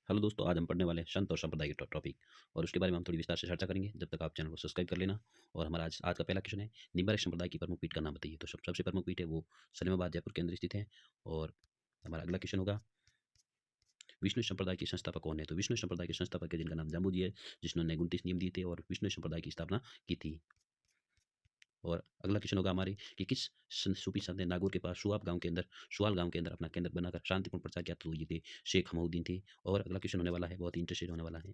Hello दोस्तों, आज हम पढ़ने वाले हैं संत और संप्रदाय के टॉपिक और उसके बारे में हम थोड़ी विस्तार से चर्चा करेंगे। जब तक आप चैनल को सब्सक्राइब कर लेना। और हमारा आज का पहला क्वेश्चन है, निम्बार्क संप्रदाय की प्रमुख पीठ का नाम बताइए। तो सबसे प्रमुख पीठ है वो सलीमाबाद जयपुर के अंदर स्थित है। और हमारा अगला क्वेश्चन होगा, विष्णु संप्रदाय के संस्थापक कौन है। तो विष्णु संप्रदाय के संस्थापक है जिनका नाम जाम्बू जी है, जिन्होंने 29 नियम दिए थे और विष्णु संप्रदाय की स्थापना की थी। और अगला क्वेश्चन होगा हमारे कि किस सूफी संत ने नागौर के पास सुआल गांव के अंदर अपना केंद्र बनाकर शांतिपूर्ण प्रचार किया। तो ये थे शेख हमउद्दीन थे। और अगला क्वेश्चन होने वाला है, बहुत ही इंटरेस्टेड होने वाला है,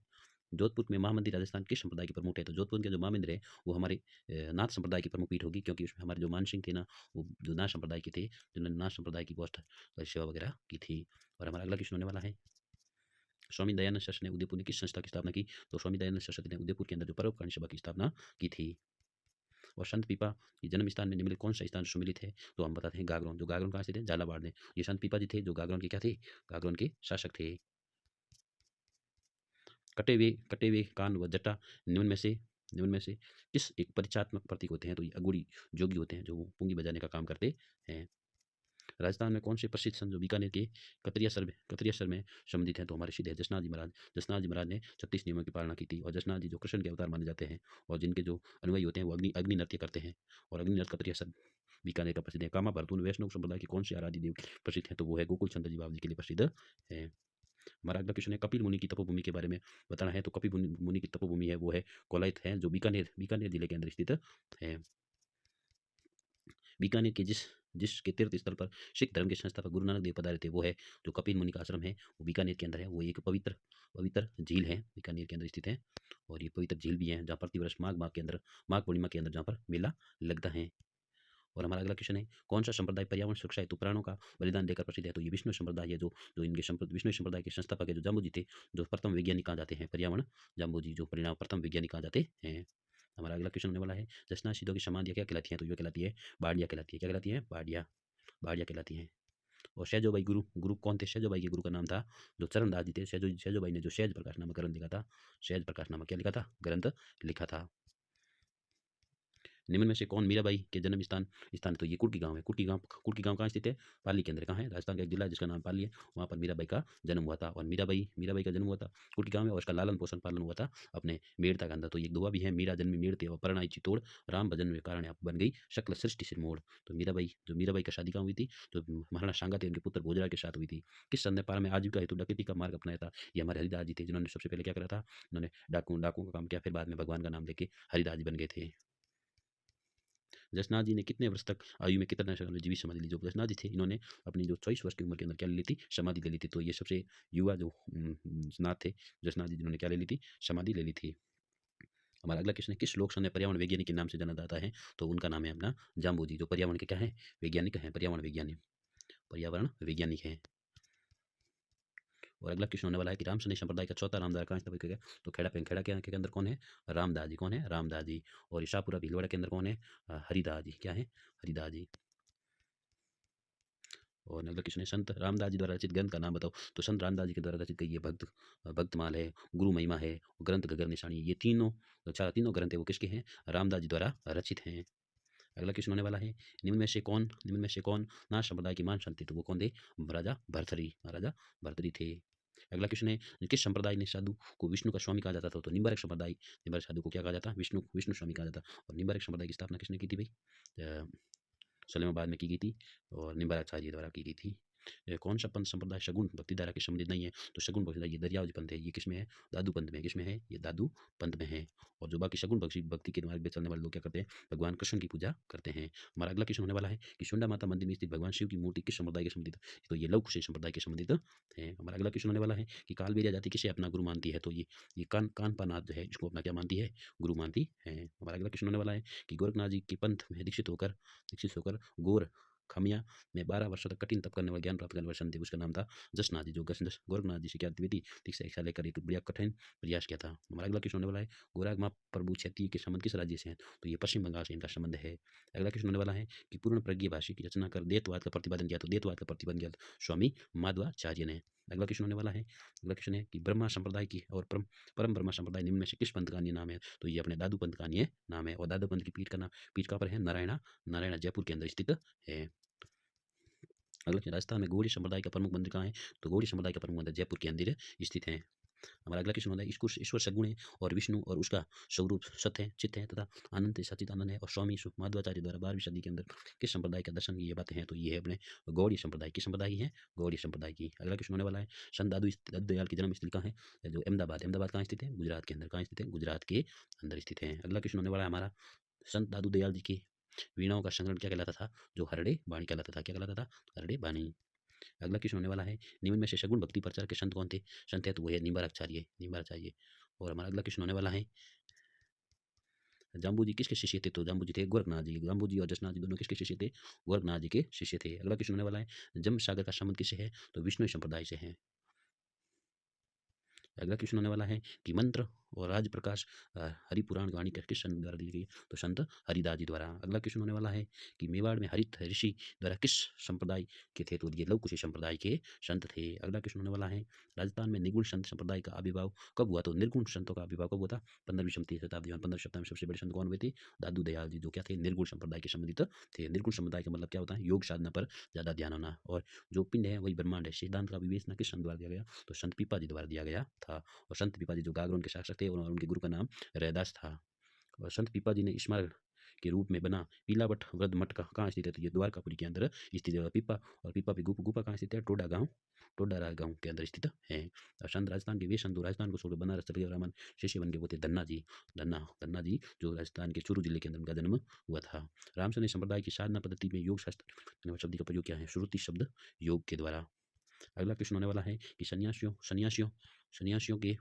जोधपुर में महामंदिर राजस्थान किस संप्रदाय के प्रमुख है। तो जोधपुर के जो महामंदिर है वो हमारे नाथ संप्रदाय की प्रमुख पीठ होगी, क्योंकि उसमें हमारे जो मान सिंह थे ना, वो जो नाथ संप्रदाय के थे, जिन्होंने नाथ संप्रदाय की बहुत सेवा वगैरह की थी। और हमारा अगला क्वेश्चन होने वाला है, स्वामी दयानंद सरस्वती ने उदयपुर में किस संस्था की स्थापना की। तो स्वामी दयानंद सरस्वती ने उदयपुर के अंदर जो परोपकारी सभा की स्थापना की थी। और संत पीपा ये जन्म स्थान में निम्नलिखित कौन सा स्थान सुमिलित है। तो हम बताते हैं गागरोन। जो गागरोन कहाँ से थे, झालावाड़ में। ये संत पीपा जी थे जो गागरोन के क्या थे, गागरोन के शासक थे। कटे हुए कान व जटा निम्न में से किस एक परिचयात्मक प्रतीक होते हैं। तो ये अगुड़ी जोगी होते हैं जो पुंगी बजाने का काम करते हैं। राजस्थान में कौन से प्रसिद्ध संत जो बीकानेर के कतरियासर में संबंधित हैं। तो हमारे सिद्ध है जसनाथ जी महाराज ने 36 नियमों की पालना की थी। और जसनाथ जी जो कृष्ण के अवतार माने जाते हैं और जिनके जो अनुयायी होते हैं वो अग्नि नृत्य करते हैं। और अग्नि नृत्य कतरियासर बीकानेर का प्रसिद्ध है। कामा भरतून वैष्णव संप्रदाय की कौन सी आराध्य देव प्रसिद्ध है। तो वो है गोकुल चंद्र जी बाबा जी के लिए प्रसिद्ध है। हमारा अगला क्वेश्चन है, कपिल मुनि की तपोभूमि के बारे में बताना है। तो कपिल मुनि की तपोभूमि है वो है कोलायत है, जो बीकानेर जिले के अंदर स्थित है। बीकानेर के जिसके तीर्थ स्थल पर सिख धर्म के संस्थापक गुरु नानक देव पधारे थे वो है जो कपिल मुनि का आश्रम है, वो बीकानेर के अंदर है। वो एक पवित्र झील है, बीकानेर के अंदर स्थित है। और ये पवित्र झील भी है जहाँ प्रतिवर्ष माघ पूर्णिमा के अंदर जहाँ पर मेला लगता है। और हमारा अगला क्वेश्चन है, कौन सा संप्रदाय पर्यावरण सुरक्षा हेतु प्राणों का बलिदान देकर प्रसिद्ध है। तो ये विष्णु संप्रदाय है, जो विष्णु संप्रदाय के संस्थापक है जो जाम्बू जी थे, जो प्रथम वैज्ञानिक कहा जाते हैं। पर्यावरण जाम्बू जी जो परिणाम प्रथम वैज्ञानिक कहा जाते हैं। हमारा अगला क्वेश्चन होने वाला है, जसना सिद्धों की समाधियाँ क्या कहलाती हैं। तो ये कहलाती है बाड़िया कहलाती है। क्या कहलाती है, बाड़िया कहलाती हैं। और सहजो भाई गुरु कौन थे। सहजो भाई के गुरु का नाम था जो चरणदास जी थे। सहजो भाई ने जो सहज प्रकाश नामक ग्रंथ लिखा था, सहज प्रकाश नामक क्या लिखा था, ग्रंथ लिखा था। निम्न में से कौन मीराबाई के जन्म स्थान तो ये कुटकी गांव है। कुटकी गांव कहाँ स्थित है, पाली के अंदर। कहाँ है, राजस्थान का एक जिला है जिसका नाम पाली है। वहाँ पर मीराबाई का जन्म हुआ था। और मीराबाई का जन्म हुआ था कुटकी गांव में। और उसका लालन पोषण पालन हुआ था अपने मेड़ता के अंदर। तो ये दुआ भी है, मीरा जन्मी मेड़ते और परणाई चितोड़, राम भजन में कारण आप बन गई शक्ल सृष्टि सिर मोड़। तो मीराबाई का शादी कहाँ हुई थी, तो महाराणा सांगा थे उनके पुत्र भोजराज के साथ हुई थी। किस संत ने पारा में आजीविका हेतु डकैती का मार्ग अपनाया था। ये हमारे हरिदास जी थे, जिन्होंने सबसे पहले क्या करा था, उन्होंने डाकू का काम किया, फिर बाद में भगवान का नाम लेके हरिदास जी बन गए थे। जसनाथ जी ने कितने वर्ष तक आयु में कितना जीवित समाधि ली। जो जसनाथ जी थे, इन्होंने अपनी जो 24 वर्ष की उम्र के अंदर क्या ले ली थी, समाधि ले ली थी। तो ये सबसे युवा जो नाथ थे जसनाथ जी, जिन्होंने क्या ले ली थी, समाधि ले ली थी। हमारा अगला क्वेश्चन है, किस लोक संघ पर्यावरण वैज्ञानिक के नाम से जाना जाता है। तो उनका नाम है अपना जाम्बू जी, जो पर्यावरण के क्या है, वैज्ञानिक है, पर्यावरण वैज्ञानिक है। और अगला क्वेश्चन होने वाला है कि रामसनेय संप्रदाय का चौथा रामदास कहाँ स्थापित किया गया। तो खेड़ा के अंदर कौन है, रामदास जी। कौन है, रामदास जी। और ईशापुरा भीलवाड़ा के अंदर कौन है, हरिदास जी। क्या है, हरिदास जी। और अगला क्वेश्चन है, संत रामदास जी द्वारा रचित ग्रंथ का नाम बताओ। तो संत रामदास जी के द्वारा रचित ये भक्तमाल है, गुरु महिमा है, ग्रंथ गगर निशानी, ये तीनों ग्रंथ है वो किसके हैं, रामदास जी द्वारा रचित हैं। अगला क्वेश्चन होने वाला है, निम्न में से कौन नाथ संप्रदाय की मान संत थे। तो वो कौन थे, महाराजा भर्तृहरि थे। अगला क्वेश्चन है, किस संप्रदाय ने साधु को विष्णु का स्वामी कहा जाता था। तो निम्बारक साधु को क्या कहा जाता, विष्णु स्वामी कहा जाता। और निम्बारक संप्रदाय की स्थापना किसने की थी भाई, सलीमाबाद में की गई थी और निम्बारकाचार्य द्वारा की गई थी। कौन सा पंथ संप्रदाय शगुन भक्ति धारा के संबंधित नहीं है। तो शगुन भक्ति ये दरियावजी पंथ है, ये किसमें है, दादू पंथ में। किसमें है, ये दादू पंथ में है। और जो बाकी शगुन भक्ति के मार्ग में चलने वाले लोग क्या करते हैं, भगवान कृष्ण की पूजा करते हैं। हमारा अगला क्वेश्चन होने वाला है कि शुंडा माता मंदिर में स्थित भगवान शिव की मूर्ति किस संप्रदाय के संबंधित। तो ये लौह कुश संप्रदाय के संबंधित है। हमारा अगला क्वेश्चन होने वाला है कि कालबेलिया जाति किसे अपना गुरु मानती है। तो ये कानपानाथ जो है इसको अपना क्या मानती है, गुरु मानती है। हमारा अगला क्वेश्चन होने वाला है कि गोरखनाथ जी के पंथ में दीक्षित होकर गोर खमिया में 12 वर्षों तक कठिन तप करने वाले ज्ञान प्राप्त करने वाले संत थे, उसका नाम था जसनाथ जी। जो गोरखनाथ जी से क्या थी, दीक्षा इच्छा लेकर एक बड़ा कठिन प्रयास किया था। हमारा अगला क्वेश्चन होने वाला है, गोरखमा प्रभु क्षत्रिय के संबंध किस राज्य से हैं। तो ये पश्चिम बंगाल से इनका संबंध है। अगला क्वेश्चन होने वाला है कि पूर्ण प्रज्ञ भाषी की रचना कर देतवाद का प्रतिपादन किया। तो देतवाद का प्रतिपादन किया स्वामी माधवाचार्य ने। अगला क्वेश्चन होने वाला है, अगला क्वेश्चन है कि ब्रह्मा संप्रदाय की और परम ब्रह्मा संप्रदाय निम्न में से किस पंथ का अन्य नाम है। तो ये अपने दादू पंथ का अन्य नाम है। और दादू पंथ की पीठ कहाँ पर है, नारायणा जयपुर के अंदर स्थित है। अगला राजस्थान में गौड़ीय संप्रदाय का प्रमुख मंदिर कहाँ है? तो गौड़ीय संप्रदाय का प्रमुख मंदिर जयपुर के अंदर स्थित है। हमारा अगला क्वेश्चन होता है ईश्वर सगुण है और विष्णु और उसका स्वरूप सत्य है, चित्त है तथा अनंत सच्चिदानंद है और स्वामी माधवाचार्य द्वारा 12वीं सदी के अंदर किस संप्रदाय का दर्शन की ये बातें हैं? तो ये है अपने गौड़ीय संप्रदाय की। संप्रदाय है गौड़ीय संप्रदाय की। अगला क्वेश्चन होने वाला है संत दादू दयाल की जन्म स्थली कहाँ है? जो अहमदाबाद। अहमदाबाद कहाँ स्थित है? गुजरात के अंदर। कहाँ स्थित है? गुजरात के अंदर स्थित है। अगला क्वेश्चन होने वाला है हमारा संत दादू दयाल जी की वीणाओं का संग्रहण क्या कहलाता था? जो हरड़े बाणी कहलाता था। क्या कहलाता था? हरड़े बाणी। अगला क्वेश्चन होने वाला है निम्न में से सगुण भक्ति प्रचार के संत कौन थे? संत है तो वो है निम्बार्काचार्य। निम्बार्काचार्य। और हमारा अगला क्वेश्चन होने वाला है जाम्बू जी किसके शिष्य थे? तो जाम्बू जी थे गोरखनाथ जी। जाम्बू जी और जसनाथ जी दोनों किसके शिष्य थे? गोरखनाथ जी के शिष्य थे। अगला क्वेश्चन होने वाला है जम्ब सागर का संबंध किससे है? तो विष्णु संप्रदाय से है। अगला क्वेश्चन होने वाला है कि मंत्र और राज प्रकाश हरिपुराण वाणी किस संत द्वारा दी गई? तो संत हरिदास जी द्वारा। अगला क्वेश्चन होने वाला है कि मेवाड़ में हरित ऋषि द्वारा किस संप्रदाय के थे? तो ये लवकुश संप्रदाय के संत थे। अगला क्वेश्चन होने वाला है राजस्थान में निर्गुण संत संप्रदाय का आविर्भाव कब हुआ? तो निर्गुण संतों का आविर्भाव कब हुआ था? 15वीं शताब्दी में। 15वीं शताब्दी में सबसे बड़े संत कौन हुए थे? दादू दयाल जी, जो क्या थे? निर्गुण संप्रदाय के संबंधित थे। निर्गुण संप्रदाय का मतलब क्या होता है? योग साधना पर ज्यादा ध्यान होना। और जो पिंड है वही ब्रह्मांड है। सिद्धांत का विवेचना किस संत द्वारा दिया गया? तो संत पीपा जी द्वारा दिया गया था। और संत पीपा जी जो गागरों के शासक थे और उनके गुरु का नाम रैदास था। और संत पीपा जी ने स्मारक के रूप में बना पीलावट वृद्ध मठ का कहाँ स्थित है? तो ये द्वारकापुरी के अंदर स्थित है। पीपा और पीपा पे गुफा कहाँ स्थित है? टोडा गांव, टोडा गांव के अंदर स्थित है। और संत राजस्थान के वे संत राजस्थान को छोड़ बनारस चले गए रामन शिष्य बन के वो थे धन्ना जी। धन्ना जी जो राजस्थान के चूरू जिले के अंदर उनका जन्म हुआ था। रामचंद्र संप्रदाय की साधना पद्धति में योग शास्त्र शब्द का प्रयोग क्या है? श्रुति शब्द योग के द्वारा। अगला क्वेश्चन होने वाला है कि सन्यासियों के